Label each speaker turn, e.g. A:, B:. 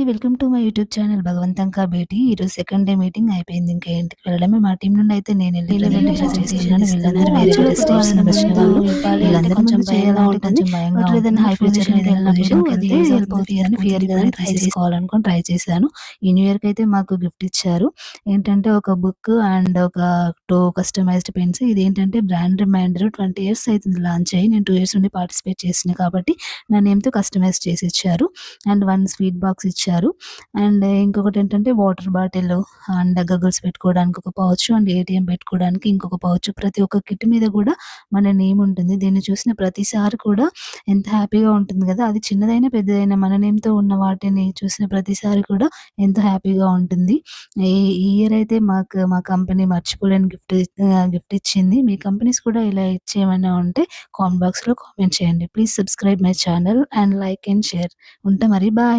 A: అండి. Welcome to my YouTube channel 'భగవంతంకా భేటీ'. ఈరోజు సెకండ్ డే మీటింగ్ అయిపోయింది. ఇంకా ఇంటికి వెళ్ళడమే. మా టీం నుండి అయితే నేనెళ్ళి ప్రెజెంటేషన్ చేస్తున్నాను. వీళ్ళందరూ వేరే వేరే స్టేట్స్ నుండి వచ్చిన వాళ్ళు. వీళ్ళందరి ముందు చేయాలంటే కొంచెం భయంగా ఉంటుంది. హై పొజిషన్‌కి వెళ్ళినప్పుడు అది యూజ్ అవుతుంది అని ఫియర్ ఇప్పుడే తీసేసుకోవాలనుకోని ట్రై చేశాను. ఈ న్యూ ఇయర్‌కి అయితే మాకు గిఫ్ట్ ఇచ్చారు. ఏంటంటే ఒక బుక్ అండ్ ఒక 2 కస్టమైజ్డ్ పెన్స్. ఇదేంటంటే బ్రాండ్ రిమైండర్ 20 ఇయర్స్ అయితుంది లాంచ్ అయ్యి. నేను 2 ఇయర్స్ నుండి పార్టిసిపేట్ చేస్తున్నా కాబట్టి నా నేమ్‌తో కస్టమైజ్ చేసి ఇచ్చారు. అండ్ 1 స్వీట్ బాక్స్ ఇచ్చారు. అండ్ ఇంకొకటేంటంటే వాటర్ బాటిల్ అండ్ గగుల్స్ పెట్టుకోవడానికి ఒక పౌచ్ అండ్ ఏటీఎం పెట్టుకోవడానికి ఇంకొక పౌచ్. ప్రతి ఒక్క కిట్ మీద కూడా మన నేమ్ ఉంటుంది. దీన్ని చూసిన ప్రతిసారి కూడా ఎంత హ్యాపీగా ఉంటుంది కదా! అది చిన్నదైనా, పెద్దదైనా మన నేమ్‌తో ఉన్న వాటిని చూసిన ప్రతిసారి కూడా ఎంతో హ్యాపీగా ఉంటుంది. ఈ ఈ ఇయర్ అయితే మా కంపెనీ మర్చిపోలేని గిఫ్ట్ ఇచ్చింది. మీ కంపెనీస్ కూడా ఇలా ఇచ్చేమైనా ఉంటే కామెంట్ బాక్స్‌లో కామెంట్ చేయండి. Please subscribe my channel and like and share. ఉంటా మరి. బాయ్.